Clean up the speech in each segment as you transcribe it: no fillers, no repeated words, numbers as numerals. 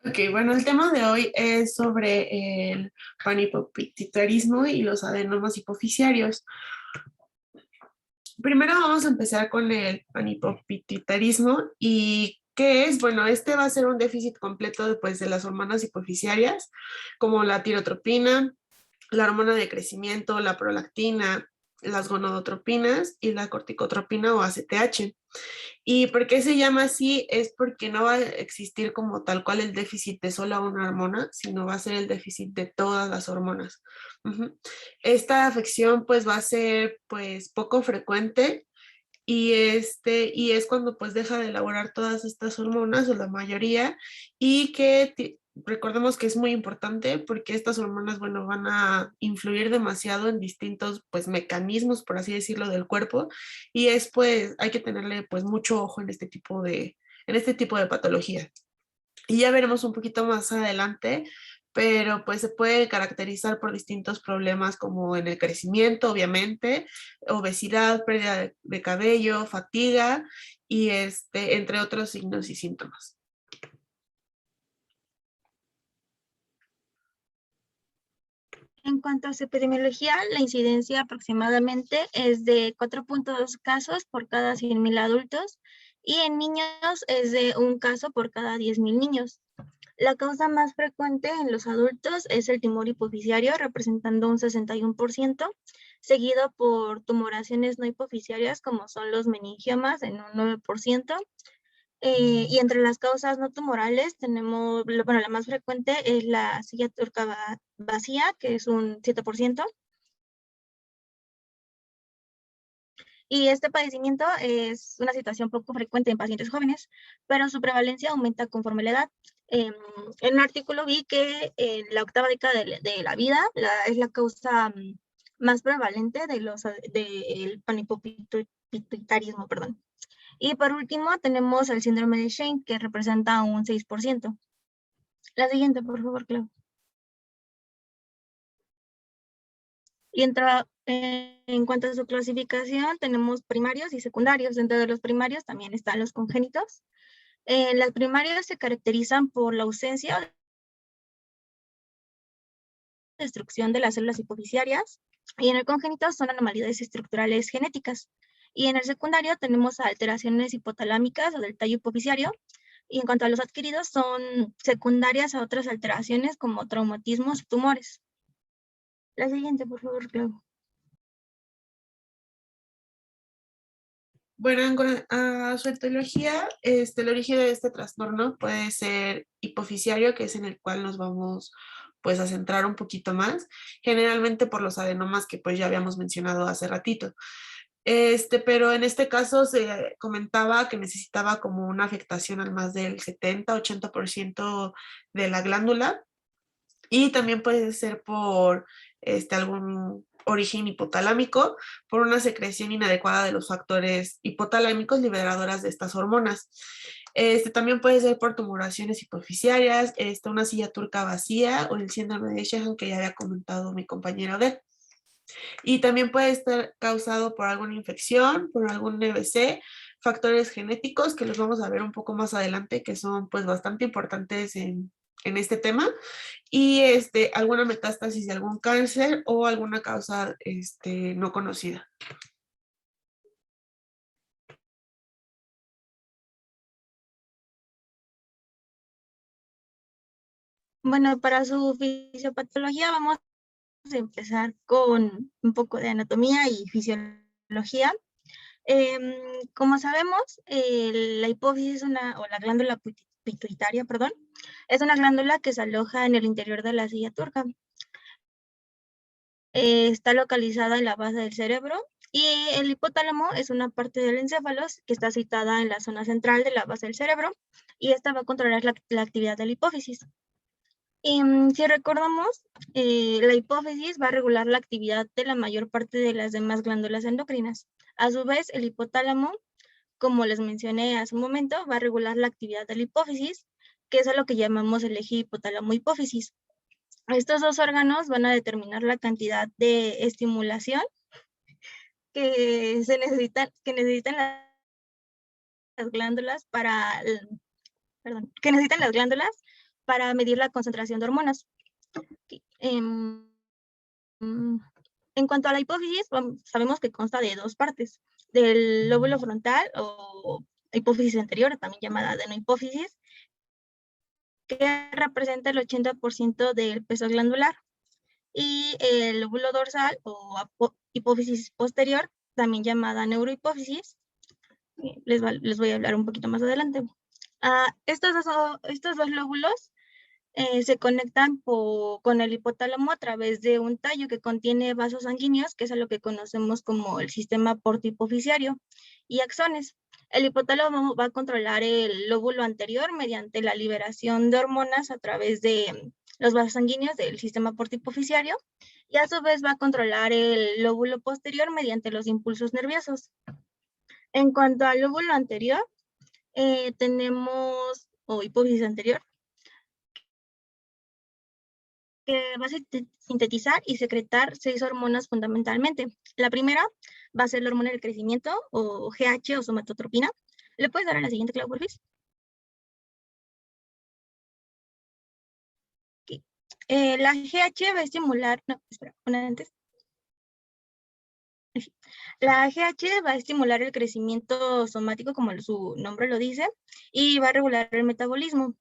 Ok, bueno, el tema de hoy es sobre el panhipopituitarismo y los adenomas hipofisiarios. Primero vamos a empezar con el panhipopituitarismo y ¿qué es? Bueno, este va a ser un déficit completo pues, de las hormonas hipofisiarias, como la tirotropina, la hormona de crecimiento, la prolactina, las gonadotropinas y la corticotropina o ACTH. ¿Y por qué se llama así? Es porque no va a existir como tal cual el déficit de solo una hormona, sino va a ser el déficit de todas las hormonas. Ujú. Esta afección pues va a ser pues poco frecuente y es cuando pues deja de elaborar todas estas hormonas o la mayoría y que recordemos que es muy importante porque estas hormonas, bueno, van a influir demasiado en distintos pues mecanismos, por así decirlo, del cuerpo y es pues hay que tenerle pues mucho ojo en este tipo de patología. Y ya veremos un poquito más adelante, pero pues se puede caracterizar por distintos problemas como en el crecimiento, obviamente, obesidad, pérdida de cabello, fatiga y entre otros signos y síntomas. En cuanto a su epidemiología, la incidencia aproximadamente es de 4.2 casos por cada 100.000 adultos y en niños es de un caso por cada 10.000 niños. La causa más frecuente en los adultos es el tumor hipofisiario, representando un 61%, seguido por tumoraciones no hipofisiarias como son los meningiomas en un 9%. Y entre las causas no tumorales tenemos, bueno, la más frecuente es la silla turca vacía, que es un 7%. Y este padecimiento es una situación poco frecuente en pacientes jóvenes, pero su prevalencia aumenta conforme la edad. En un artículo vi que en la octava década de la vida es la causa más prevalente del panhipopituitarismo, perdón. Y por último tenemos el síndrome de Shane, que representa un 6%. La siguiente, por favor, Clau. Y en cuanto a su clasificación, tenemos primarios y secundarios. Dentro de los primarios también están los congénitos. Las primarias se caracterizan por la ausencia de destrucción de las células hipofisiarias y en el congénito son anomalías estructurales genéticas. Y en el secundario tenemos alteraciones hipotalámicas o del tallo hipofisiario. Y en cuanto a los adquiridos, son secundarias a otras alteraciones como traumatismos y tumores. La siguiente, por favor, Clau. Bueno, a su etiología, el origen de este trastorno puede ser hipofisiario, que es en el cual nos vamos pues a centrar un poquito más, generalmente por los adenomas que pues ya habíamos mencionado hace ratito. Pero en este caso se comentaba que necesitaba como una afectación al más del 70-80% de la glándula y también puede ser por algún origen hipotalámico, por una secreción inadecuada de los factores hipotalámicos liberadoras de estas hormonas. También puede ser por tumoraciones hipofisiarias, una silla turca vacía o el síndrome de Sjögren que ya había comentado mi compañero de. Y también puede estar causado por alguna infección, por algún NBC, factores genéticos que los vamos a ver un poco más adelante, que son pues bastante importantes en este tema, y alguna metástasis de algún cáncer o alguna causa no conocida. Bueno, para su fisiopatología vamos a empezar con un poco de anatomía y fisiología. Como sabemos, la hipófisis o la glándula pituitaria, perdón, es una glándula que se aloja en el interior de la silla turca. Está localizada en la base del cerebro y el hipotálamo es una parte del encéfalo que está situada en la zona central de la base del cerebro y esta va a controlar la actividad de la hipófisis. Y si recordamos, la hipófisis va a regular la actividad de la mayor parte de las demás glándulas endocrinas. A su vez, el hipotálamo, como les mencioné hace un momento, va a regular la actividad de la hipófisis, que es a lo que llamamos el eje hipotálamo-hipófisis. Estos dos órganos van a determinar la cantidad de estimulación que necesitan las glándulas para medir la concentración de hormonas. En cuanto a la hipófisis, sabemos que consta de dos partes, del lóbulo frontal o hipófisis anterior, también llamada adenohipófisis, que representa el 80% del peso glandular, y el lóbulo dorsal o hipófisis posterior, también llamada neurohipófisis. Les voy a hablar un poquito más adelante. Estos dos lóbulos se conectan con el hipotálamo a través de un tallo que contiene vasos sanguíneos, que es a lo que conocemos como el sistema portohipofisiario, y axones. El hipotálamo va a controlar el lóbulo anterior mediante la liberación de hormonas a través de los vasos sanguíneos del sistema portohipofisiario, y a su vez va a controlar el lóbulo posterior mediante los impulsos nerviosos. En cuanto al lóbulo anterior, tenemos, o hipófisis anterior, que va a sintetizar y secretar 6 hormonas fundamentalmente. La primera va a ser la hormona del crecimiento, o GH o somatotropina. ¿Le puedes dar a la siguiente, Clau, por favor? Okay. La GH va a estimular, no, espera, una antes. La GH va a estimular el crecimiento somático, como su nombre lo dice, y va a regular el metabolismo.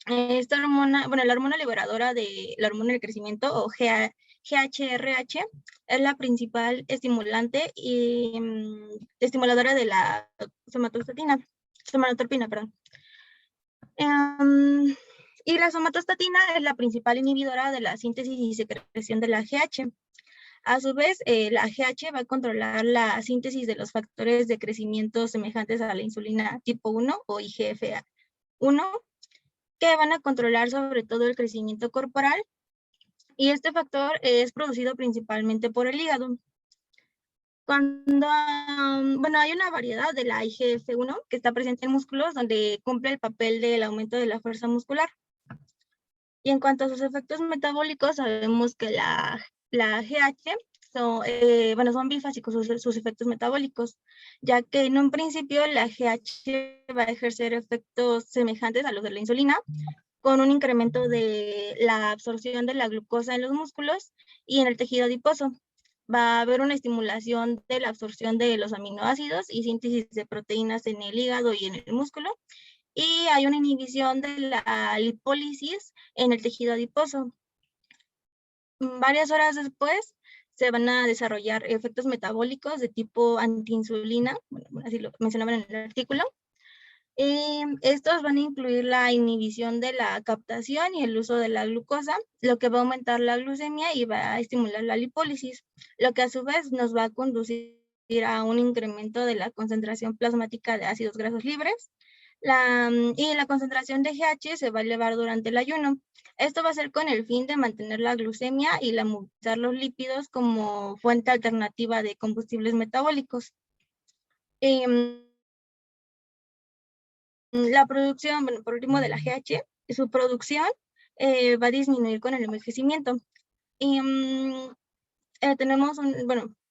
Esta hormona, bueno, la hormona liberadora de la hormona del crecimiento, o GHRH, es la principal estimulante y estimuladora de la somatotropina, perdón. Y la somatostatina es la principal inhibidora de la síntesis y secreción de la GH. A su vez, la GH va a controlar la síntesis de los factores de crecimiento semejantes a la insulina tipo 1 o IGF-1, que van a controlar sobre todo el crecimiento corporal, y este factor es producido principalmente por el hígado. Cuando, bueno, hay una variedad de la IGF-1 que está presente en músculos, donde cumple el papel del aumento de la fuerza muscular. Y en cuanto a sus efectos metabólicos, sabemos que la GH son bifásicos sus efectos metabólicos, ya que en un principio la GH va a ejercer efectos semejantes a los de la insulina, con un incremento de la absorción de la glucosa en los músculos y en el tejido adiposo. Va a haber una estimulación de la absorción de los aminoácidos y síntesis de proteínas en el hígado y en el músculo, y hay una inhibición de la lipólisis en el tejido adiposo. Varias horas después se van a desarrollar efectos metabólicos de tipo antiinsulina, bueno, así lo mencionaban en el artículo. Estos van a incluir la inhibición de la captación y el uso de la glucosa, lo que va a aumentar la glucemia y va a estimular la lipólisis, lo que a su vez nos va a conducir a un incremento de la concentración plasmática de ácidos grasos libres, y la concentración de GH se va a elevar durante el ayuno. Esto va a ser con el fin de mantener la glucemia y la movilizar los lípidos como fuente alternativa de combustibles metabólicos. La producción, bueno, por último, de la GH, su producción va a disminuir con el envejecimiento. Y tenemos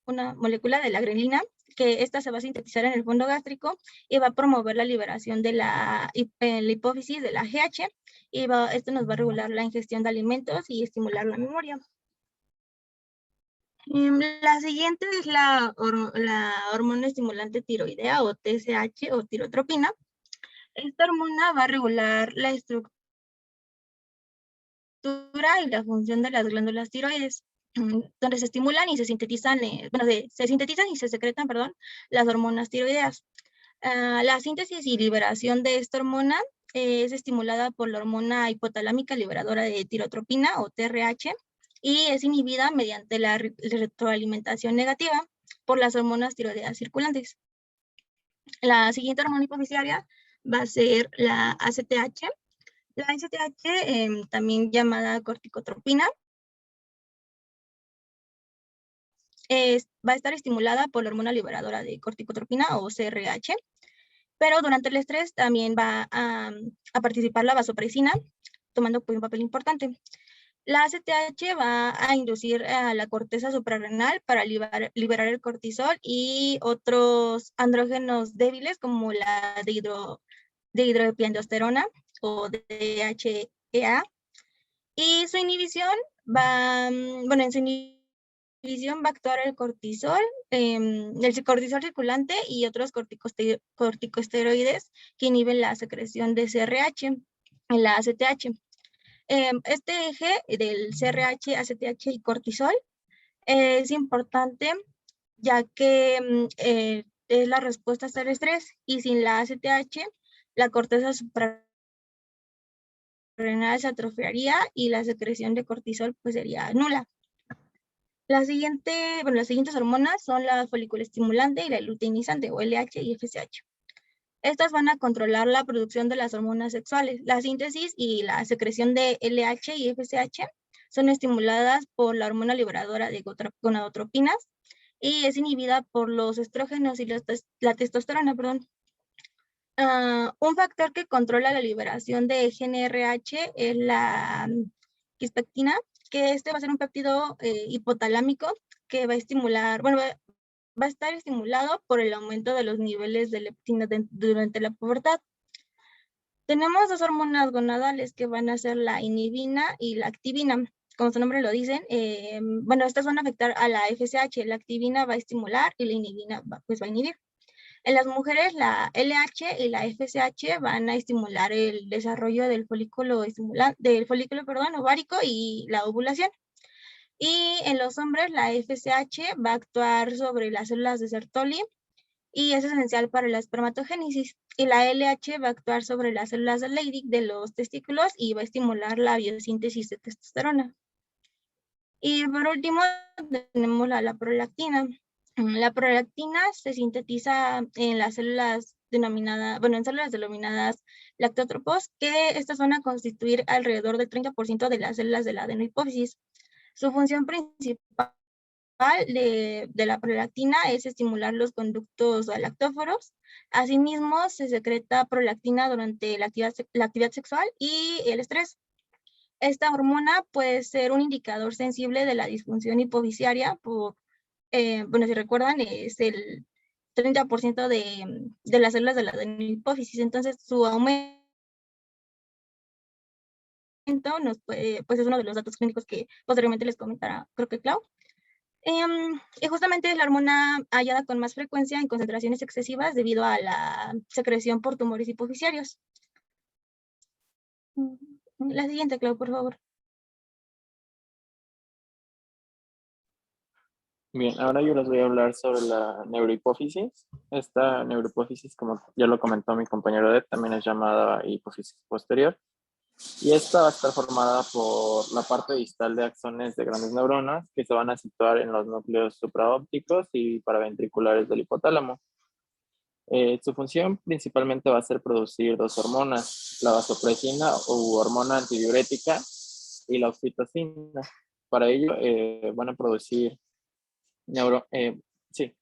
una molécula de la grelina, que esta se va a sintetizar en el fondo gástrico y va a promover la liberación de la hipófisis de la GH, y esto nos va a regular la ingestión de alimentos y estimular la memoria. La siguiente es la hormona estimulante tiroidea, o TSH, o tirotropina. Esta hormona va a regular la estructura y la función de las glándulas tiroides, donde se estimulan y se sintetizan, se sintetizan y se secretan, perdón, las hormonas tiroideas. La síntesis y liberación de esta hormona es estimulada por la hormona hipotalámica liberadora de tirotropina, o TRH, y es inhibida mediante la retroalimentación negativa por las hormonas tiroideas circulantes. La siguiente hormona hipofisiaria va a ser la ACTH. La ACTH, también llamada corticotropina, va a estar estimulada por la hormona liberadora de corticotropina, o CRH, pero durante el estrés también va a participar la vasopresina, tomando pues un papel importante. La ACTH va a inducir a la corteza suprarrenal para liberar el cortisol y otros andrógenos débiles, como la dihidroepiandrosterona, o GAA. Y su inhibición va, bueno, en su inhibición va a actuar el cortisol circulante y otros corticosteroides que inhiben la secreción de CRH en la ACTH. Este eje del CRH, ACTH y cortisol es importante ya que es la respuesta al estrés, y sin la ACTH, la corteza suprarrenal se atrofiaría y la secreción de cortisol pues sería nula. Las siguientes hormonas son la foliculoestimulante y la luteinizante, o LH y FSH. Estas van a controlar la producción de las hormonas sexuales. La síntesis y la secreción de LH y FSH son estimuladas por la hormona liberadora de gonadotropinas y es inhibida por los estrógenos y la testosterona, perdón. Un factor que controla la liberación de GnRH es la quispectina, que este va a ser un péptido hipotalámico que va a estimular, bueno, va a estar estimulado por el aumento de los niveles de leptina durante la pubertad. Tenemos dos hormonas gonadales que van a ser la inhibina y la activina. Como su nombre lo dicen, bueno, estas van a afectar a la FSH. La activina va a estimular y la inhibina pues va a inhibir. En las mujeres, la LH y la FSH van a estimular el desarrollo del folículo ovárico y la ovulación. Y en los hombres, la FSH va a actuar sobre las células de Sertoli y es esencial para la espermatogénesis. Y la LH va a actuar sobre las células de Leydig de los testículos y va a estimular la biosíntesis de testosterona. Y por último, tenemos la prolactina. La prolactina se sintetiza en las células denominadas lactótropos, que estas van a constituir alrededor del 30% de las células de la adenohipófisis. Su función principal de la prolactina es estimular los conductos lactóforos. Asimismo, se secreta prolactina durante la actividad sexual y el estrés. Esta hormona puede ser un indicador sensible de la disfunción hipofisiaria. Bueno, si recuerdan, es el 30% de las células de la hipófisis. Entonces, su aumento pues es uno de los datos clínicos que posteriormente les comentará, creo que Clau. Y justamente es la hormona hallada con más frecuencia en concentraciones excesivas debido a la secreción por tumores hipofisiarios. La siguiente, Clau, por favor. Bien, ahora yo les voy a hablar sobre la neurohipófisis. Esta neurohipófisis, como ya lo comentó mi compañero Ed, también es llamada hipófisis posterior. Y esta va a estar formada por la parte distal de axones de grandes neuronas que se van a situar en los núcleos supraópticos y paraventriculares del hipotálamo. Su función principalmente va a ser producir dos hormonas, la vasopresina u hormona antidiurética y la oxitocina. Para ello van a producir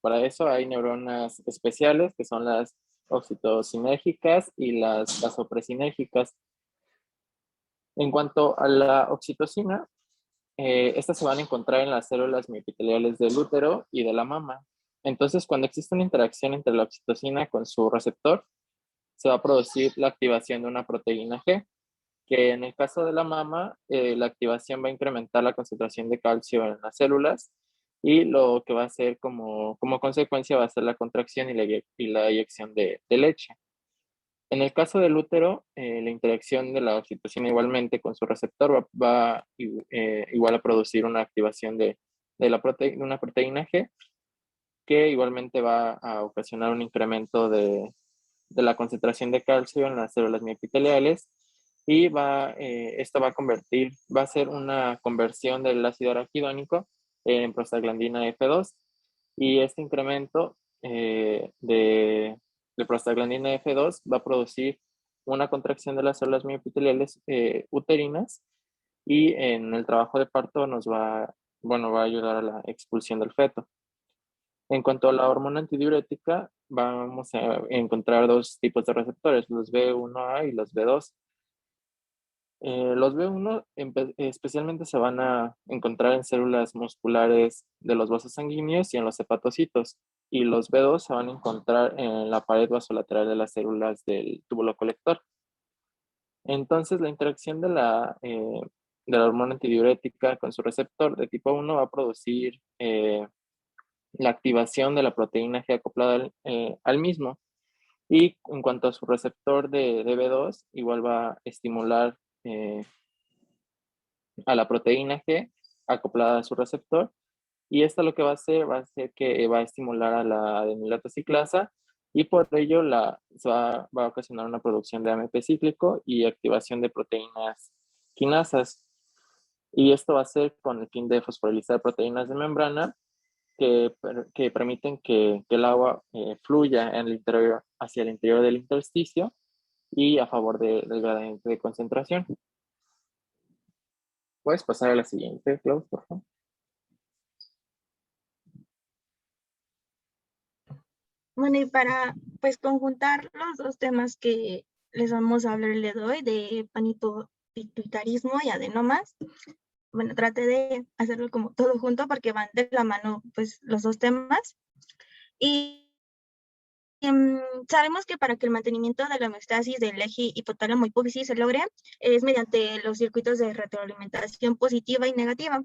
para eso hay neuronas especiales que son las oxitocinérgicas y las vasopresinérgicas. En cuanto a la oxitocina, estas se van a encontrar en las células miopiteliales del útero y de la mama. Entonces, cuando existe una interacción entre la oxitocina con su receptor, se va a producir la activación de una proteína G, que en el caso de la mama, la activación va a incrementar la concentración de calcio en las células y lo que va a hacer como consecuencia va a ser la contracción y la eyección de leche. En el caso del útero, la interacción de la oxitocina igualmente con su receptor va igual a producir una activación de una proteína G, que igualmente va a ocasionar un incremento de la concentración de calcio en las células miopiteliales y esta va a ser una conversión del ácido araquidónico en prostaglandina F2 y este incremento de prostaglandina F2 va a producir una contracción de las células miopiteliales uterinas y en el trabajo de parto va a ayudar a la expulsión del feto. En cuanto a la hormona antidiurética, vamos a encontrar dos tipos de receptores, los B1A y los B2. Los B1 especialmente se van a encontrar en células musculares de los vasos sanguíneos y en los hepatocitos, y los B2 se van a encontrar en la pared vasolateral de las células del túbulo colector. Entonces, la interacción de la hormona antidiurética con su receptor de tipo 1 va a producir la activación de la proteína G acoplada al mismo. Y en cuanto a su receptor de B2, igual va a estimular a la proteína G acoplada a su receptor. Y esto lo que va a hacer que va a estimular a la adenilato ciclasa y por ello va a ocasionar una producción de AMP cíclico y activación de proteínas quinasas. Y esto va a ser con el fin de fosforilizar proteínas de membrana que permiten que el agua fluya en el interior, hacia el interior del intersticio y a favor del gradiente de concentración. ¿Puedes pasar a la siguiente, Klaus, por favor? Bueno, y para pues conjuntar los dos temas que les vamos a hablar el día de hoy, de panhipopituitarismo y adenomas, bueno, traté de hacerlo como todo junto porque van de la mano pues los dos temas. Y sabemos que para que el mantenimiento de la homeostasis del eje hipotálamo hipófisis se logre es mediante los circuitos de retroalimentación positiva y negativa.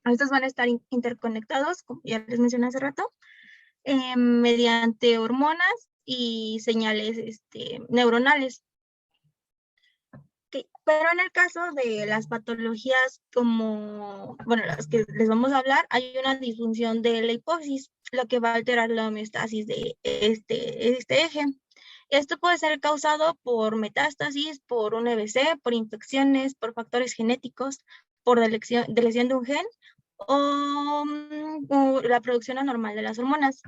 Estos van a estar interconectados, como ya les mencioné hace rato, mediante hormonas y señales neuronales. Pero en el caso de las patologías como, bueno, las que les vamos a hablar, hay una disfunción de la hipófisis, lo que va a alterar la homeostasis de este eje. Esto puede ser causado por metástasis, por un EBC, por infecciones, por factores genéticos, por lesión de un gen o la producción anormal de las hormonas.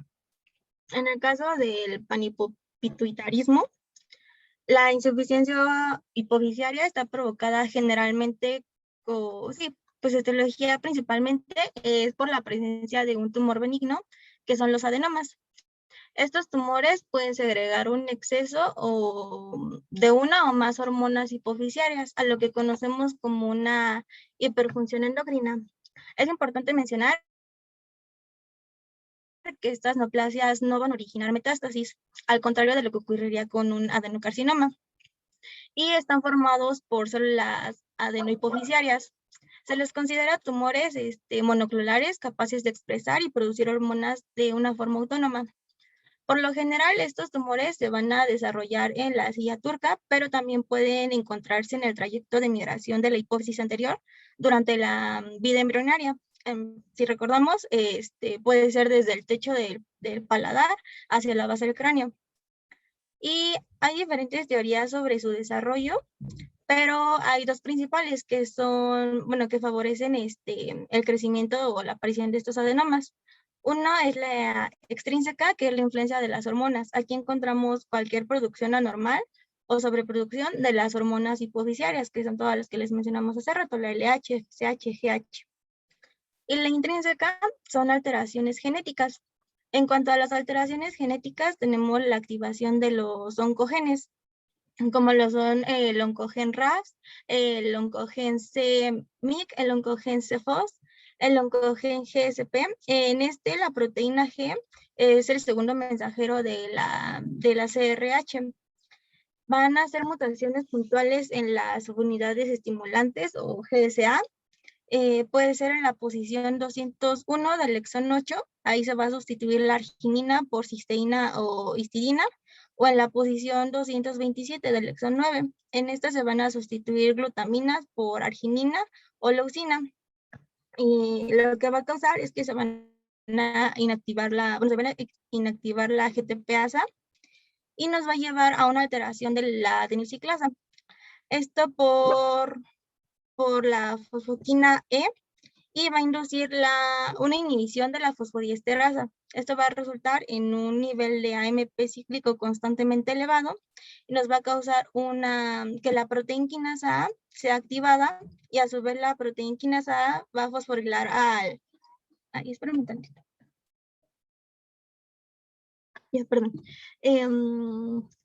En el caso del panhipopituitarismo, la insuficiencia hipofisiaria está provocada generalmente pues etiología principalmente es por la presencia de un tumor benigno, que son los adenomas. Estos tumores pueden segregar un exceso de una o más hormonas hipofisiarias, a lo que conocemos como una hiperfunción endocrina. Es importante mencionar que estas neoplasias no van a originar metástasis, al contrario de lo que ocurriría con un adenocarcinoma, y están formados por células adenohipofisiarias. Se les considera tumores monoclonales capaces de expresar y producir hormonas de una forma autónoma. Por lo general, estos tumores se van a desarrollar en la silla turca, pero también pueden encontrarse en el trayecto de migración de la hipófisis anterior durante la vida embrionaria. Si recordamos, puede ser desde el techo del paladar hacia la base del cráneo. Y hay diferentes teorías sobre su desarrollo, pero hay dos principales que son, bueno, que favorecen el crecimiento o la aparición de estos adenomas. Una es la extrínseca, que es la influencia de las hormonas. Aquí encontramos cualquier producción anormal o sobreproducción de las hormonas hipofisiarias, que son todas las que les mencionamos hace rato, la LH, FSH, GH. Y la intrínseca son alteraciones genéticas. En cuanto a las alteraciones genéticas, tenemos la activación de los oncogenes, como lo son el oncogen RAS, el oncogen c-MYC, el oncogen c-FOS, el oncogen GSP. En la proteína G es el segundo mensajero de la CRH. Van a ser mutaciones puntuales en las unidades estimulantes o GSA. Puede ser en la posición 201 del exón 8, ahí se va a sustituir la arginina por cisteína o histidina, o en la posición 227 del exón 9. En esta se van a sustituir glutaminas por arginina o leucina. Y lo que va a causar es que se van a inactivar la GTPasa y nos va a llevar a una alteración de la adenilciclasa. Esto por la fosfoquina E, y va a inducir una inhibición de la fosfodiesterasa. Esto va a resultar en un nivel de AMP cíclico constantemente elevado y nos va a causar que la proteína quinasa A sea activada, y a su vez la proteína quinasa A va a fosforilar espérame un tantito. Perdón.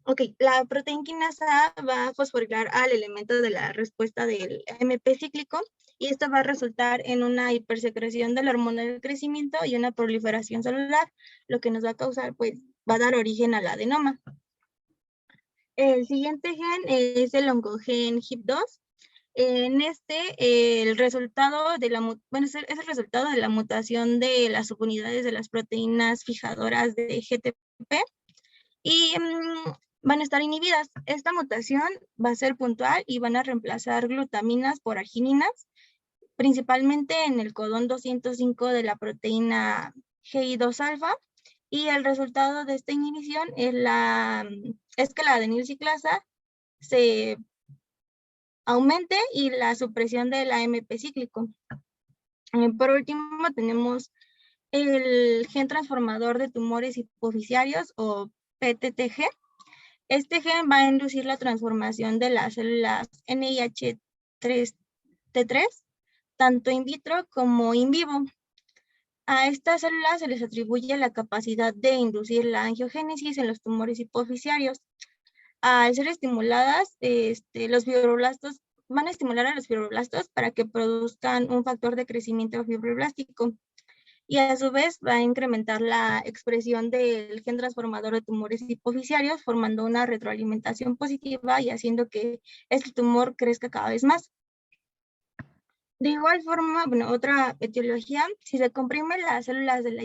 Ok, la proteína quinasa A va a fosforilar al elemento de la respuesta del AMP cíclico, y esto va a resultar en una hipersecreción de la hormona del crecimiento y una proliferación celular, lo que nos va a causar, pues, va a dar origen al adenoma. El siguiente gen es el oncogen HIP2. En el resultado de bueno, es el resultado de la mutación de las subunidades de las proteínas fijadoras de GTP y van a estar inhibidas. Esta mutación va a ser puntual y van a reemplazar glutaminas por argininas, principalmente en el codón 205 de la proteína GI2-alfa, y el resultado de esta inhibición es que la adenilciclasa se aumente y la supresión del AMP cíclico. Por último, tenemos el gen transformador de tumores hipoficiarios o PTTG. Este gen va a inducir la transformación de las células NIH3T3, tanto in vitro como in vivo. A estas células se les atribuye la capacidad de inducir la angiogénesis en los tumores hipoficiarios. Al ser estimuladas, los fibroblastos van a estimular a los fibroblastos para que produzcan un factor de crecimiento fibroblástico, y a su vez va a incrementar la expresión del gen transformador de tumores hipoficiarios, formando una retroalimentación positiva y haciendo que este tumor crezca cada vez más. De igual forma, bueno, otra etiología, si se comprimen las células de la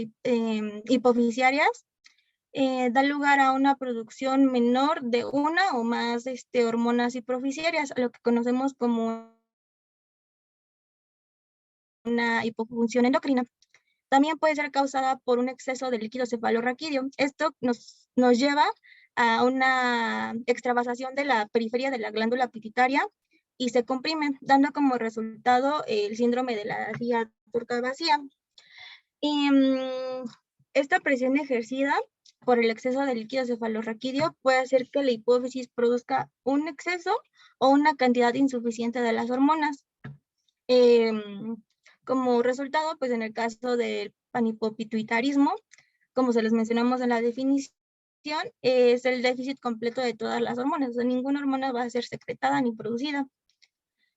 hipoficiarias, da lugar a una producción menor de una o más hormonas hipoficiarias, lo que conocemos como una hipofunción endocrina. También puede ser causada por un exceso de líquido cefalorraquídeo. Esto nos lleva a una extravasación de la periferia de la glándula pituitaria y se comprime, dando como resultado el síndrome de la silla turca vacía. Y esta presión ejercida por el exceso de líquido cefalorraquídeo puede hacer que la hipófisis produzca un exceso o una cantidad insuficiente de las hormonas. Como resultado, pues en el caso del panhipopituitarismo, como se les mencionamos en la definición, es el déficit completo de todas las hormonas. O sea, ninguna hormona va a ser secretada ni producida.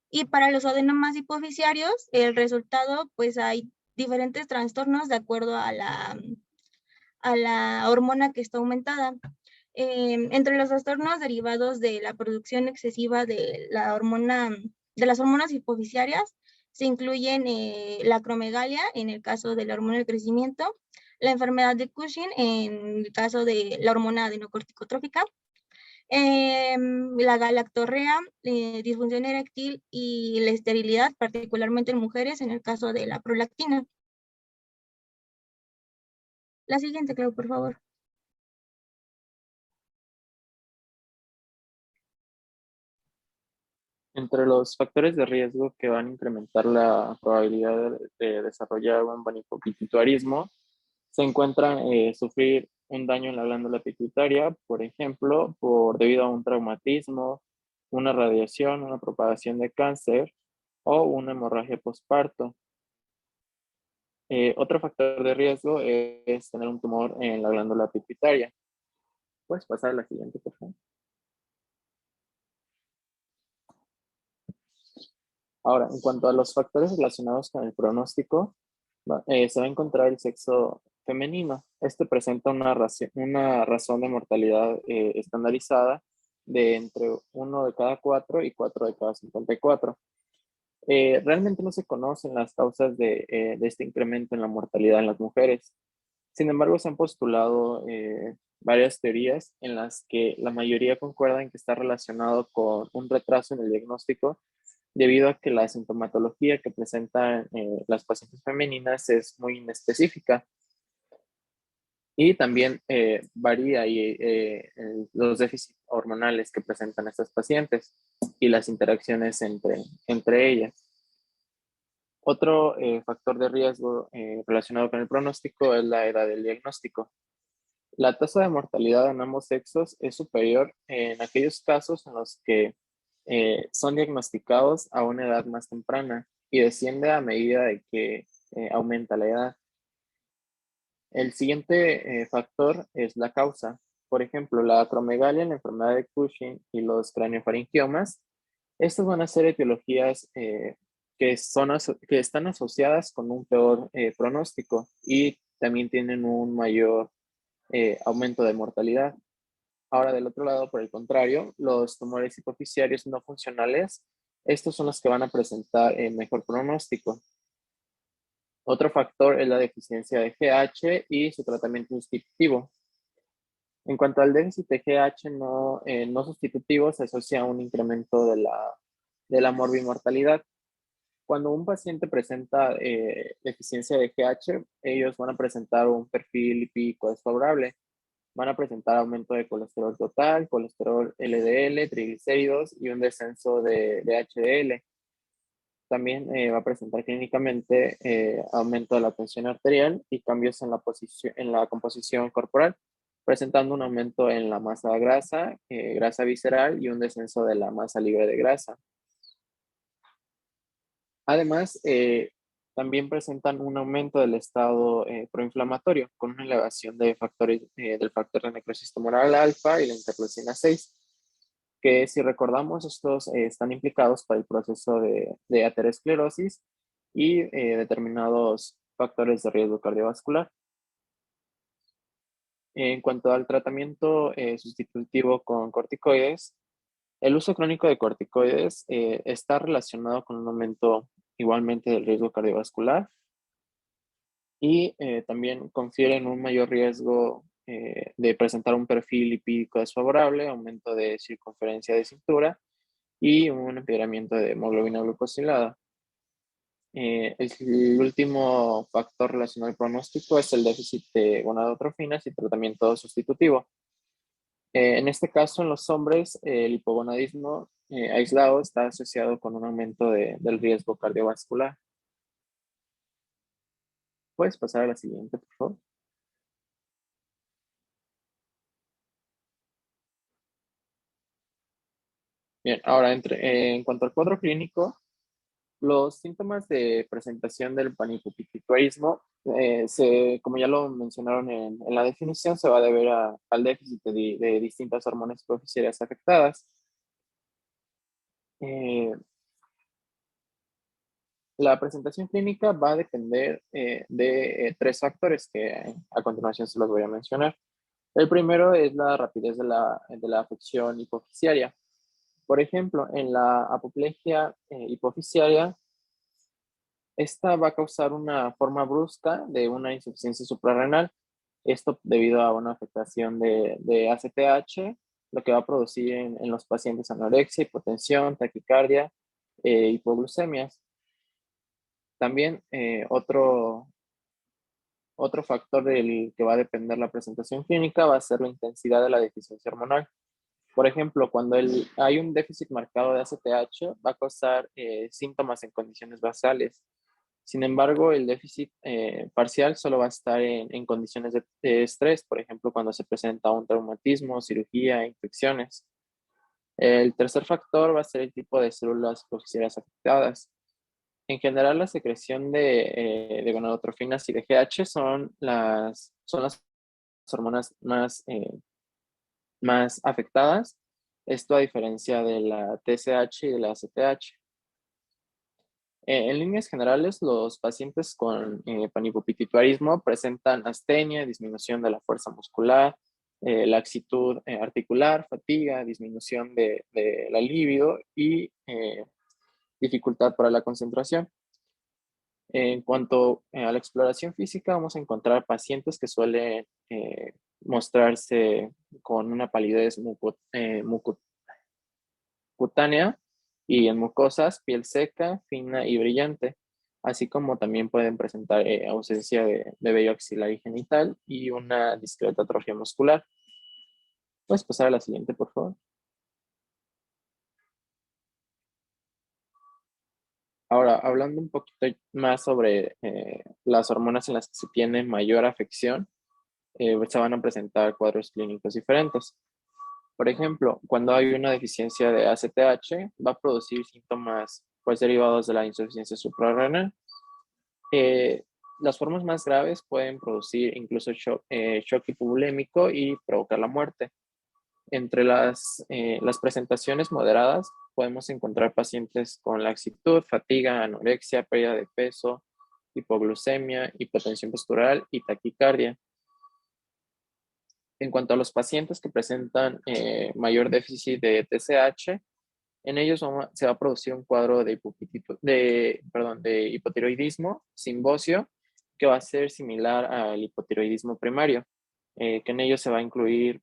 Y para los adenomas hipoficiarios, el resultado, pues hay diferentes trastornos de acuerdo a la hormona que está aumentada. Entre los trastornos derivados de la producción excesiva de las hormonas hipoficiarias, se incluyen la acromegalia en el caso de la hormona del crecimiento, la enfermedad de Cushing en el caso de la hormona adenocorticotrófica, la galactorrea, disfunción eréctil y la esterilidad, particularmente en mujeres en el caso de la prolactina. La siguiente, Clau, por favor. Entre los factores de riesgo que van a incrementar la probabilidad de desarrollar un panhipopituitarismo se encuentran sufrir un daño en la glándula pituitaria, por ejemplo, debido a un traumatismo, una radiación, una propagación de cáncer o una hemorragia postparto. Otro factor de riesgo es tener un tumor en la glándula pituitaria. ¿Puedes pasar a la siguiente, por favor? Ahora, en cuanto a los factores relacionados con el pronóstico, se va a encontrar el sexo femenino. Este presenta una razón de mortalidad estandarizada de entre 1 de cada 4 y 4 de cada 54. Realmente no se conocen las causas de este incremento en la mortalidad en las mujeres. Sin embargo, se han postulado varias teorías en las que la mayoría concuerdan que está relacionado con un retraso en el diagnóstico debido a que la sintomatología que presentan las pacientes femeninas es muy inespecífica. Y también varía los déficits hormonales que presentan estas pacientes y las interacciones entre ellas. Otro factor de riesgo relacionado con el pronóstico es la edad del diagnóstico. La tasa de mortalidad en ambos sexos es superior en aquellos casos en los que son diagnosticados a una edad más temprana y desciende a medida de que aumenta la edad. El siguiente factor es la causa. Por ejemplo, la acromegalia, la enfermedad de Cushing y los craneofaringiomas. Estas van a ser etiologías que están asociadas con un peor pronóstico y también tienen un mayor aumento de mortalidad. Ahora, del otro lado, por el contrario, los tumores hipoficiarios no funcionales, estos son los que van a presentar mejor pronóstico. Otro factor es la deficiencia de GH y su tratamiento sustitutivo. En cuanto al déficit de GH no sustitutivo, se asocia a un incremento de la morbimortalidad. Cuando un paciente presenta deficiencia de GH, ellos van a presentar un perfil lipídico desfavorable. Van a presentar aumento de colesterol total, colesterol LDL, triglicéridos y un descenso de HDL. También va a presentar clínicamente aumento de la tensión arterial y cambios en la composición corporal, presentando un aumento en la masa grasa, grasa visceral y un descenso de la masa libre de grasa. Además, también presentan un aumento del estado proinflamatorio con una elevación de factores, del factor de necrosis tumoral alfa y la interleucina 6, que si recordamos, estos están implicados para el proceso de aterosclerosis y determinados factores de riesgo cardiovascular. En cuanto al tratamiento sustitutivo con corticoides, el uso crónico de corticoides está relacionado con un aumento igualmente del riesgo cardiovascular y también confieren un mayor riesgo de presentar un perfil lipídico desfavorable, aumento de circunferencia de cintura y un empeoramiento de hemoglobina glucosilada. El último factor relacionado al pronóstico es el déficit de gonadotrofinas y tratamiento sustitutivo. En este caso, en los hombres, el hipogonadismo aislado está asociado con un aumento del riesgo cardiovascular. ¿Puedes pasar a la siguiente, por favor? Bien, ahora en cuanto al cuadro clínico, los síntomas de presentación del panhipopituitarismo, como ya lo mencionaron en la definición, se va a deber al déficit de distintas hormonas hipoficiarias afectadas. La presentación clínica va a depender de tres factores que a continuación se los voy a mencionar. El primero es la rapidez de la afección hipoficiaria. Por ejemplo, en la apoplejia hipoficiaria, esta va a causar una forma brusca de una insuficiencia suprarrenal. Esto debido a una afectación de ACTH, lo que va a producir en los pacientes anorexia, hipotensión, taquicardia, hipoglucemias. También otro factor del que va a depender la presentación clínica va a ser la intensidad de la deficiencia hormonal. Por ejemplo, cuando hay un déficit marcado de ACTH, va a causar síntomas en condiciones basales. Sin embargo, el déficit parcial solo va a estar en condiciones de estrés, por ejemplo, cuando se presenta un traumatismo, cirugía, infecciones. El tercer factor va a ser el tipo de células hipoficiarias afectadas. En general, la secreción de gonadotrofinas y de GH son las hormonas más afectadas. Esto a diferencia de la TSH y de la ACTH. En líneas generales, los pacientes con panhipopituitarismo presentan astenia, disminución de la fuerza muscular, laxitud articular, fatiga, disminución de la libido y dificultad para la concentración. En cuanto a la exploración física, vamos a encontrar pacientes que suelen mostrarse con una palidez mucocutánea y en mucosas, piel seca, fina y brillante, así como también pueden presentar ausencia de vello axilar y genital y una discreta atrofia muscular. ¿Puedes pasar a la siguiente, por favor? Ahora, hablando un poquito más sobre las hormonas en las que se tiene mayor afección, se van a presentar cuadros clínicos diferentes. Por ejemplo, cuando hay una deficiencia de ACTH, va a producir síntomas pues, derivados de la insuficiencia suprarrenal. Las formas más graves pueden producir incluso shock hipovolémico y provocar la muerte. Entre las presentaciones moderadas podemos encontrar pacientes con laxitud, fatiga, anorexia, pérdida de peso, hipoglucemia, hipotensión postural y taquicardia. En cuanto a los pacientes que presentan mayor déficit de TSH, en ellos se va a producir un cuadro de hipotiroidismo simbocio que va a ser similar al hipotiroidismo primario, que en ellos se va a incluir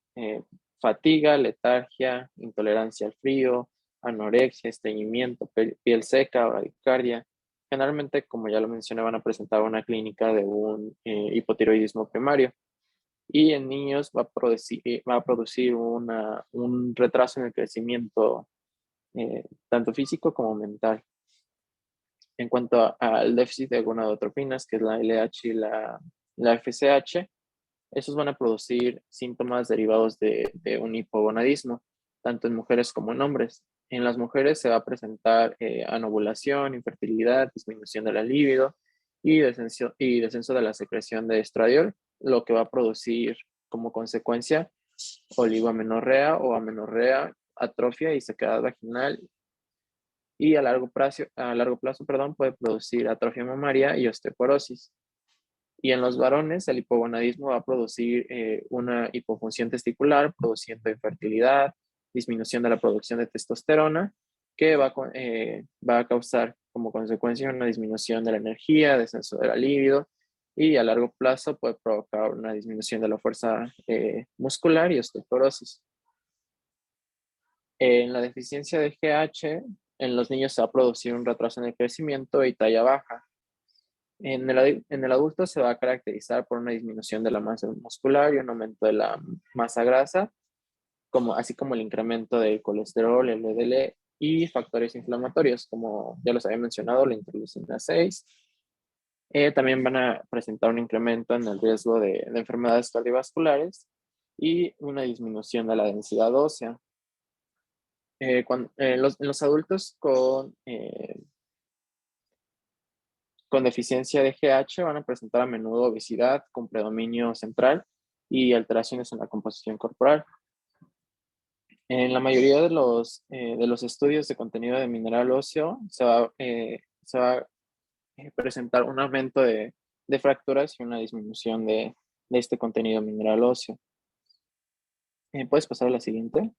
fatiga, letargia, intolerancia al frío, anorexia, estreñimiento, piel seca, bradicardia. Generalmente, como ya lo mencioné, van a presentar una clínica de un hipotiroidismo primario. Y en niños va a producir un retraso en el crecimiento tanto físico como mental. En cuanto al déficit de gonadotropinas, que es la LH y la FSH, esos van a producir síntomas derivados de un hipogonadismo, tanto en mujeres como en hombres. En las mujeres se va a presentar anovulación, infertilidad, disminución de la libido y descenso de la secreción de estradiol, lo que va a producir como consecuencia oligoamenorrea o amenorrea, atrofia y sequedad vaginal, y a largo plazo, puede producir atrofia mamaria y osteoporosis. Y en los varones, el hipogonadismo va a producir una hipofunción testicular, produciendo infertilidad, disminución de la producción de testosterona, que va a causar como consecuencia una disminución de la energía, descenso de la libido, y a largo plazo puede provocar una disminución de la fuerza muscular y osteoporosis. En la deficiencia de GH, en los niños se va a producir un retraso en el crecimiento y talla baja. En el adulto se va a caracterizar por una disminución de la masa muscular y un aumento de la masa grasa, así como el incremento del colesterol, el LDL y factores inflamatorios, como ya los había mencionado, la interleucina 6. También van a presentar un incremento en el riesgo de enfermedades cardiovasculares y una disminución de la densidad ósea. En los adultos con deficiencia de GH van a presentar a menudo obesidad con predominio central y alteraciones en la composición corporal. En la mayoría de los estudios de contenido de mineral óseo se va a presentar un aumento de fracturas y una disminución de este contenido mineral óseo. ¿Puedes pasar a la siguiente?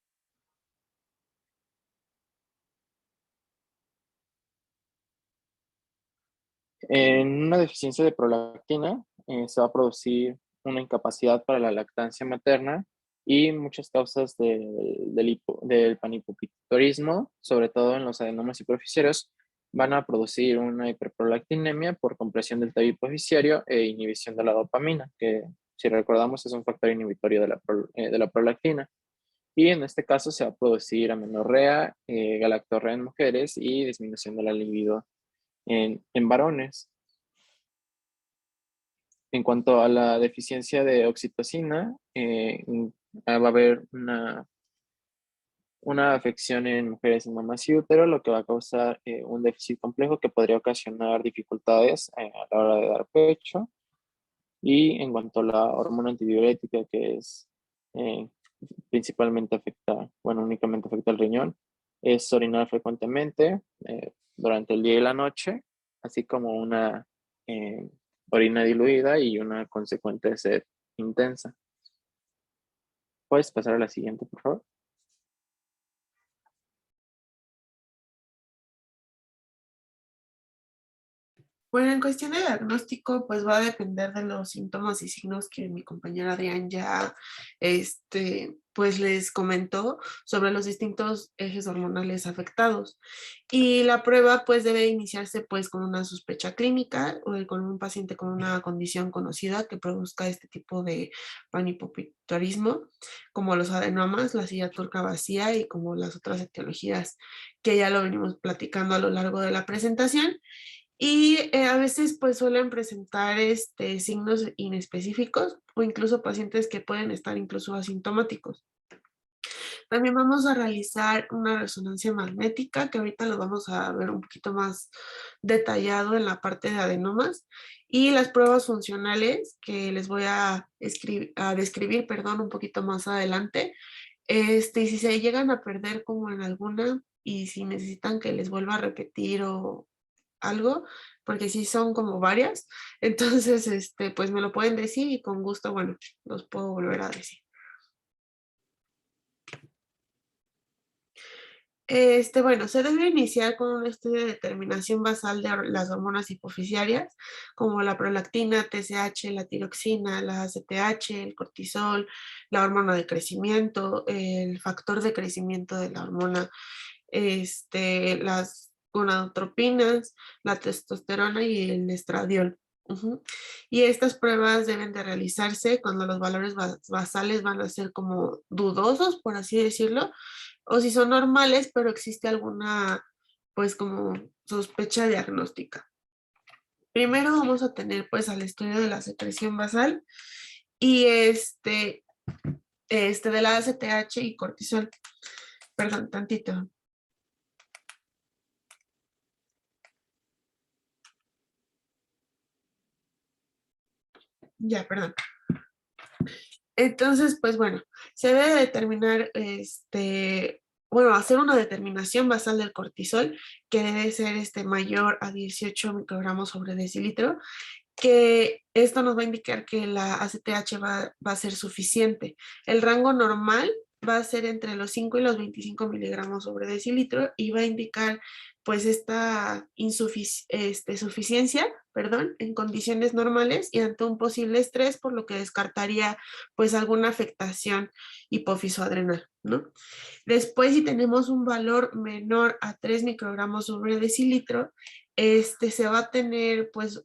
En una deficiencia de prolactina se va a producir una incapacidad para la lactancia materna y muchas causas del panhipopituitarismo, sobre todo en los adenomas hipoficiarios, van a producir una hiperprolactinemia por compresión del tallo hipoficiario e inhibición de la dopamina, que si recordamos es un factor inhibitorio de la prolactina. Y en este caso se va a producir amenorrea, galactorrea en mujeres y disminución de la libido en varones. En cuanto a la deficiencia de oxitocina, va a haber una afección en mujeres en mamas y útero, lo que va a causar un déficit complejo que podría ocasionar dificultades a la hora de dar pecho. Y en cuanto a la hormona antidiurética, que es únicamente afecta al riñón, es orinar frecuentemente durante el día y la noche, así como una orina diluida y una consecuente sed intensa. ¿Puedes pasar a la siguiente, por favor? Bueno, en cuestión de diagnóstico, pues va a depender de los síntomas y signos que mi compañera Adrián ya, pues les comentó sobre los distintos ejes hormonales afectados. Y la prueba, pues debe iniciarse pues con una sospecha clínica o con un paciente con una condición conocida que produzca este tipo de panhipopituitarismo, como los adenomas, la silla turca vacía y como las otras etiologías que ya lo venimos platicando a lo largo de la presentación. Y a veces pues suelen presentar signos inespecíficos o incluso pacientes que pueden estar incluso asintomáticos. También vamos a realizar una resonancia magnética, que ahorita lo vamos a ver un poquito más detallado en la parte de adenomas, y las pruebas funcionales que les voy a describir, perdón, un poquito más adelante. Y si se llegan a perder como en alguna y si necesitan que les vuelva a repetir o algo, porque sí son como varias, entonces, pues me lo pueden decir y con gusto, bueno, los puedo volver a decir. Bueno, se debe iniciar con un estudio de determinación basal de las hormonas hipofisiarias, como la prolactina, TSH, la tiroxina, la ACTH, el cortisol, la hormona de crecimiento, el factor de crecimiento de la hormona, las gonadotropinas, la testosterona y el estradiol. Ujú. Y estas pruebas deben de realizarse cuando los valores basales van a ser como dudosos, por así decirlo, o si son normales, pero existe alguna, pues como sospecha diagnóstica. Primero vamos a tener pues al estudio de la secreción basal y de la ACTH y cortisol. Perdón, tantito. Ya, perdón. Entonces, pues bueno, se debe determinar, hacer una determinación basal del cortisol, que debe ser mayor a 18 microgramos sobre decilitro, que esto nos va a indicar que la ACTH va a ser suficiente. El rango normal va a ser entre los 5 y los 25 miligramos sobre decilitro y va a indicar pues esta suficiencia, perdón, en condiciones normales y ante un posible estrés, por lo que descartaría pues alguna afectación hipofisoadrenal, ¿no? Después, si tenemos un valor menor a 3 microgramos sobre decilitro, se va a tener pues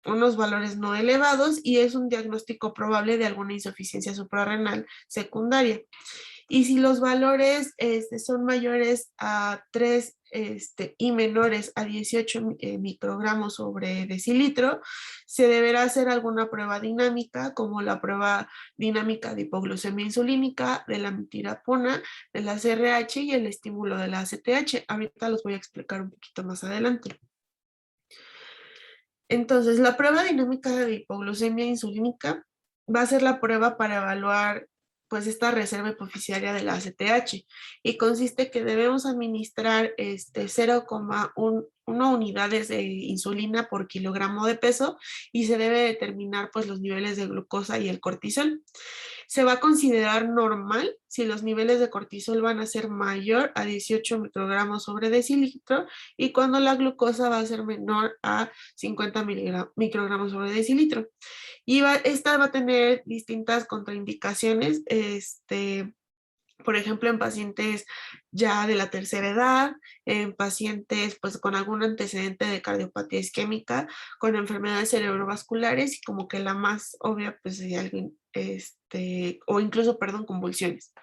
unos valores no elevados y es un diagnóstico probable de alguna insuficiencia suprarrenal secundaria. Y si los valores son mayores a 3 y menores a 18 microgramos sobre decilitro, se deberá hacer alguna prueba dinámica, como la prueba dinámica de hipoglucemia insulínica, de la metilapona, de la CRH y el estímulo de la ACTH. Ahorita los voy a explicar un poquito más adelante. Entonces, la prueba dinámica de hipoglucemia insulínica va a ser la prueba para evaluar pues esta reserva hipofisiaria de la ACTH y consiste que debemos administrar 0,1 unidades de insulina por kilogramo de peso y se debe determinar pues los niveles de glucosa y el cortisol. Se va a considerar normal si los niveles de cortisol van a ser mayor a 18 microgramos sobre decilitro y cuando la glucosa va a ser menor a 50 microgramos sobre decilitro. Y esta va a tener distintas contraindicaciones, por ejemplo, en pacientes ya de la tercera edad, en pacientes pues con algún antecedente de cardiopatía isquémica, con enfermedades cerebrovasculares y como que la más obvia pues sería alguien, o incluso, perdón, convulsiones.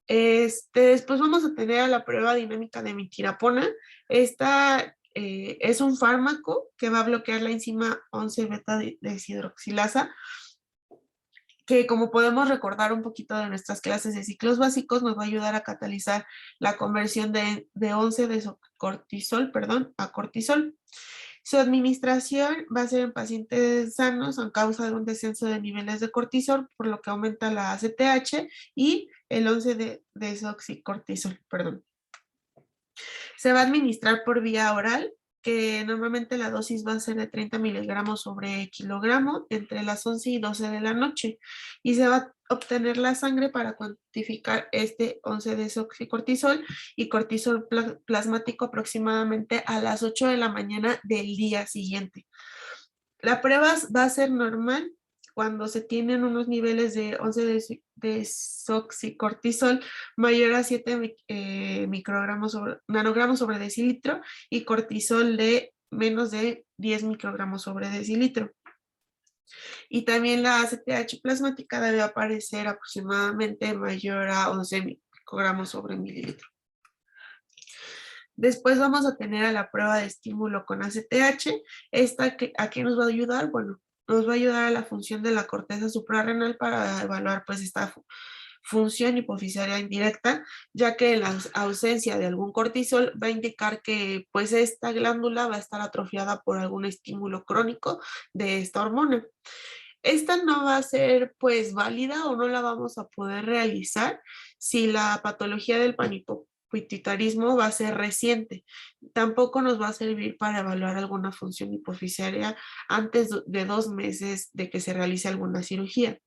Después vamos a tener a la prueba dinámica de mitirapona. Esta es un fármaco que va a bloquear la enzima 11-beta deshidroxilasa, que como podemos recordar un poquito de nuestras clases de ciclos básicos, nos va a ayudar a catalizar la conversión de 11-desocortisol, a cortisol. Su administración va a ser en pacientes sanos a causa de un descenso de niveles de cortisol, por lo que aumenta la ACTH y el 11-desoxicortisol, Se va a administrar por vía oral, que normalmente la dosis va a ser de 30 miligramos sobre kilogramo entre las 11 y 12 de la noche y se va a obtener la sangre para cuantificar este 11-desoxicortisol y cortisol plasmático aproximadamente a las 8 de la mañana del día siguiente. La prueba va a ser normal cuando se tienen unos niveles de 11-desoxicortisol mayor a 7 nanogramos sobre decilitro y cortisol de menos de 10 microgramos sobre decilitro. Y también la ACTH plasmática debe aparecer aproximadamente mayor a 11 microgramos sobre mililitro. Después vamos a tener a la prueba de estímulo con ACTH. ¿A qué nos va a ayudar? Bueno, nos va a ayudar a la función de la corteza suprarrenal para evaluar pues esta función hipofisiaria indirecta, ya que la ausencia de algún cortisol va a indicar que pues esta glándula va a estar atrofiada por algún estímulo crónico de esta hormona. Esta no va a ser pues válida o no la vamos a poder realizar si la patología del panhipopituitarismo va a ser reciente. Tampoco nos va a servir para evaluar alguna función hipofisiaria antes de 2 meses de que se realice alguna cirugía.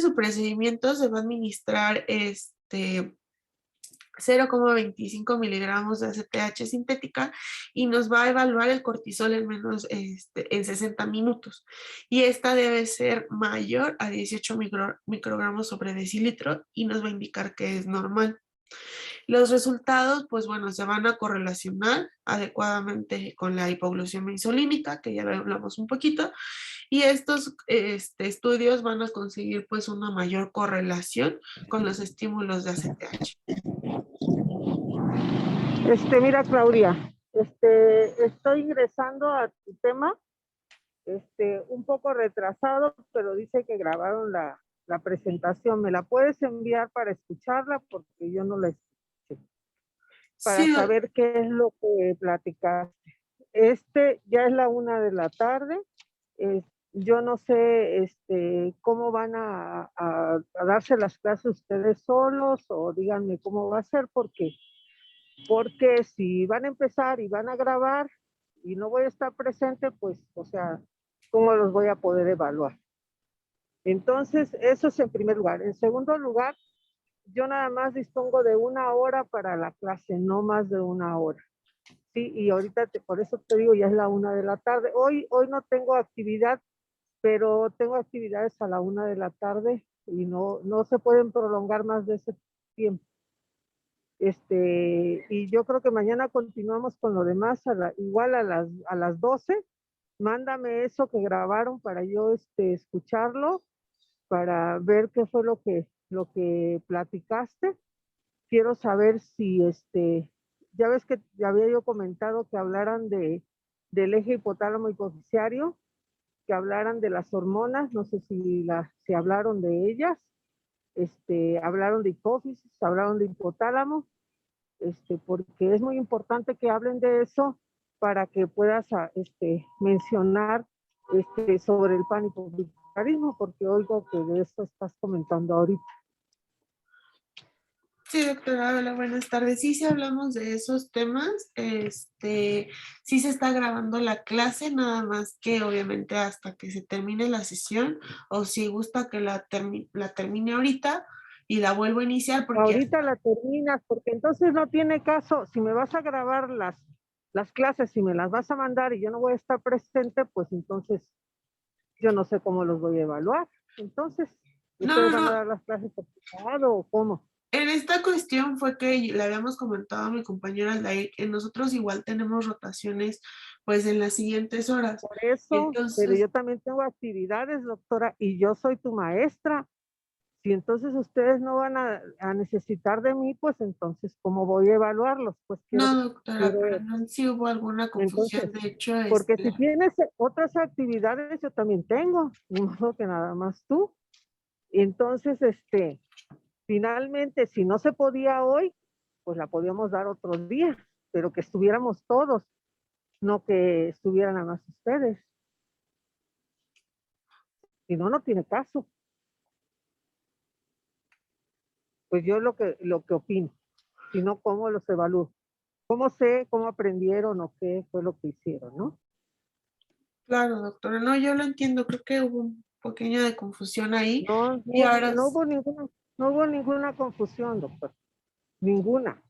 Su procedimiento se va a administrar 0,25 miligramos de ACTH sintética y nos va a evaluar el cortisol en menos en 60 minutos. Y esta debe ser mayor a 18 microgramos sobre decilitro y nos va a indicar que es normal. Los resultados, pues bueno, se van a correlacionar adecuadamente con la hipoglucemia insulínica, que ya lo hablamos un poquito, y estos estudios van a conseguir pues una mayor correlación con los estímulos de ACTH. Mira, Claudia, estoy ingresando a tu tema, un poco retrasado, pero dice que grabaron la presentación. ¿Me la puedes enviar para escucharla? Porque yo no la escuché. Para Sí, saber qué es lo que platicaste. Ya es la 1 de la tarde. Yo no sé cómo van a darse las clases ustedes solos, o díganme cómo va a ser, porque si van a empezar y van a grabar y no voy a estar presente, pues, o sea, ¿cómo los voy a poder evaluar? Entonces, eso es en primer lugar. En segundo lugar, yo nada más dispongo de 1 hora para la clase, no más de 1 hora. Sí, y ahorita por eso te digo, ya es la 1 de la tarde. Hoy no tengo actividad, pero tengo actividades a la 1 de la tarde y no se pueden prolongar más de ese tiempo. Y yo creo que mañana continuamos con lo demás, igual a las 12. Mándame eso que grabaron para yo escucharlo, para ver qué fue lo que platicaste. Quiero saber si ya ves que ya había yo comentado que hablaran del eje hipotálamo hipoficiario, que hablaran de las hormonas, no sé si hablaron de ellas, hablaron de hipófisis, hablaron de hipotálamo, porque es muy importante que hablen de eso para que puedas mencionar sobre el panhipopicarismo, porque oigo que de eso estás comentando ahorita. sí, doctora, hola, buenas tardes. Sí, sí hablamos de esos temas. Sí se está grabando la clase, nada más que obviamente hasta que se termine la sesión, o si gusta que la termine ahorita y la vuelvo a iniciar porque Ahorita la terminas, porque entonces no tiene caso, si me vas a grabar las clases, si me las vas a mandar y yo no voy a estar presente, pues entonces yo no sé cómo los voy a evaluar. Entonces, no, ¿ustedes no, van a no. dar las clases por separado o cómo? En esta cuestión fue que le habíamos comentado a mi compañera Aldair que nosotros igual tenemos rotaciones pues en las siguientes horas. Por eso, pero Entonces, yo también tengo actividades, doctora, y yo soy tu maestra. Si entonces ustedes no van a necesitar de mí, pues entonces, ¿cómo voy a evaluarlos? Pues no, doctora, quiero, perdón, si hubo alguna confusión. entonces, De hecho, porque si tienes otras actividades, yo también tengo, ni modo que nada más tú. Entonces, finalmente, si no se podía hoy, pues la podíamos dar otros días, pero que estuviéramos todos, no que estuvieran nada más ustedes. Si no, no tiene caso. Pues yo lo que opino, si no, ¿cómo los evalúo? ¿Cómo sé cómo aprendieron o qué fue lo que hicieron, no? claro, doctora, no, yo lo entiendo, creo que hubo un pequeño de confusión ahí No, y ahora no hubo ninguna confusión, doctor, ninguna.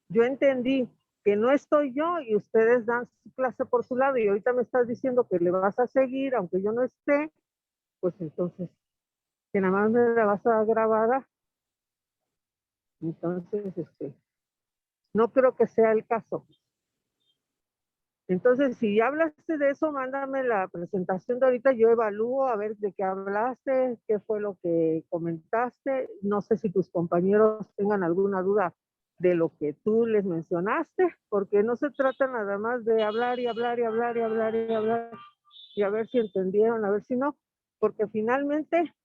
Yo entendí que no estoy yo y ustedes dan su clase por su lado y ahorita me estás diciendo que le vas a seguir aunque yo no esté, pues entonces, que nada más me la vas a dar grabada, entonces, no creo que sea el caso. Entonces, si ya hablaste de eso, mándame la presentación de ahorita, yo evalúo a ver de qué hablaste, qué fue lo que comentaste. No sé si tus compañeros tengan alguna duda de lo que tú les mencionaste, porque no se trata nada más de hablar y hablar y hablar y hablar y hablar y a ver si entendieron, a ver si no, porque finalmente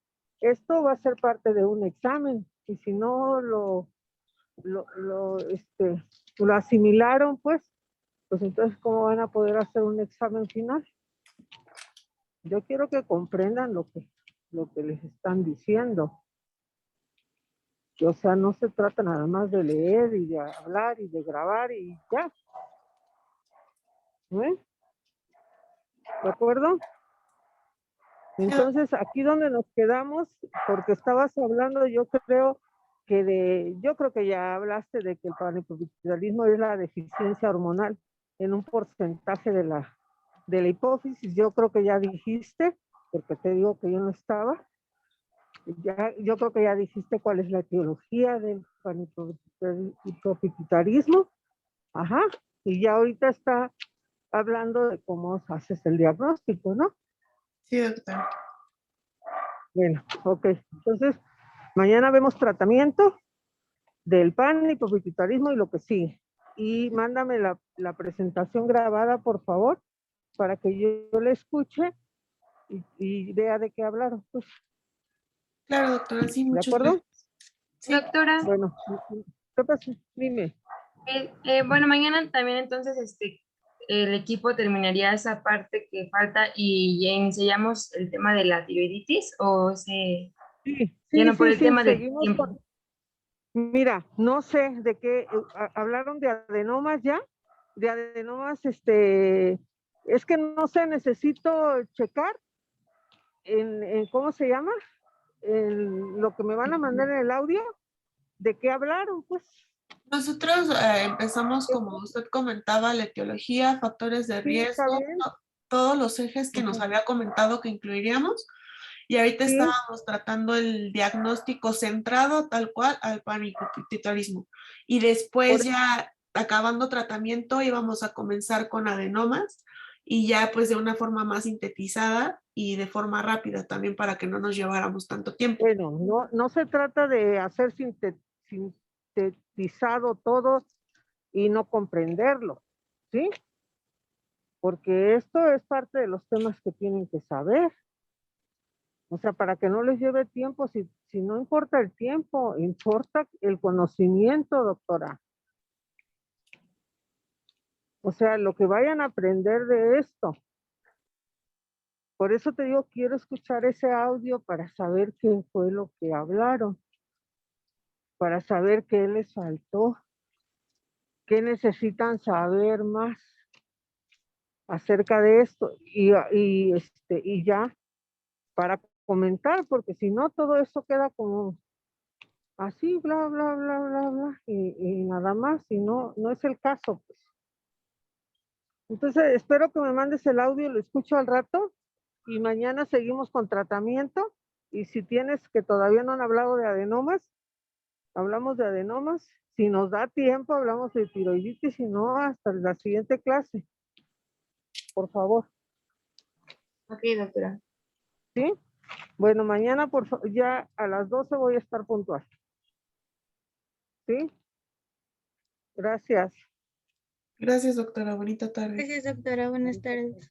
esto va a ser parte de un examen y si no lo asimilaron, pues entonces, ¿cómo van a poder hacer un examen final? Yo quiero que comprendan lo que les están diciendo. O sea, no se trata nada más de leer y de hablar y de grabar y ya. ¿De acuerdo? Entonces, aquí donde nos quedamos, porque estabas hablando, yo creo, yo creo que ya hablaste de que el panhipopitusismo es la deficiencia hormonal en un porcentaje de la hipófisis. Yo creo que ya dijiste, porque te digo que yo no estaba, yo creo que ya dijiste cuál es la etiología del panhipopitusismo. Ajá, y ya ahorita está hablando de cómo haces el diagnóstico, ¿no? Sí, doctora. Bueno, ok. Entonces, mañana vemos tratamiento del panhipopitusismo y lo que sigue. Y mándame la presentación grabada, por favor, para que yo la escuche y vea de qué hablaron. Pues, Claro, doctora, sí, ¿de muchas acuerdo? gracias. Sí, Doctora, Bueno, ¿qué pasa? Dime. bueno, mañana también entonces el equipo terminaría esa parte que falta y ya iniciamos el tema de la tiroiditis o ya no por el tema del Seguimos tiempo. con... Mira, no sé de qué, hablaron de adenomas ya, de adenomas, es que no sé, necesito checar en ¿cómo se llama? En lo que me van a mandar en el audio, de qué hablaron, pues. nosotros empezamos, como usted comentaba, la etiología, factores de Sí, está riesgo, bien. todos los ejes que nos Ajá. había comentado que incluiríamos. Y ahorita Sí. estábamos tratando el diagnóstico centrado tal cual al panhipopitusismo. Y después ya acabando tratamiento íbamos a comenzar con adenomas y ya pues de una forma más sintetizada y de forma rápida también para que no nos lleváramos tanto tiempo. Bueno, no se trata de hacer sintetizado todo y no comprenderlo, ¿sí? Porque esto es parte de los temas que tienen que saber. O sea, para que no les lleve tiempo, si no importa el tiempo, importa el conocimiento, doctora. O sea, lo que vayan a aprender de esto. Por eso te digo, quiero escuchar ese audio para saber qué fue lo que hablaron, para saber qué les faltó, qué necesitan saber más acerca de esto y ya para comentar, porque si no todo eso queda como así, bla, bla, bla, bla, bla, y nada más, y no es el caso, pues. Entonces, espero que me mandes el audio, lo escucho al rato, y mañana seguimos con tratamiento, y si tienes que todavía no han hablado de adenomas, hablamos de adenomas, si nos da tiempo hablamos de tiroiditis, si no, hasta la siguiente clase, por favor, Ok, doctora. ¿sí? Bueno, mañana ya a las 12 voy a estar puntual, ¿sí? Gracias. Gracias, doctora. Bonita tarde. Gracias, doctora. Buenas tardes.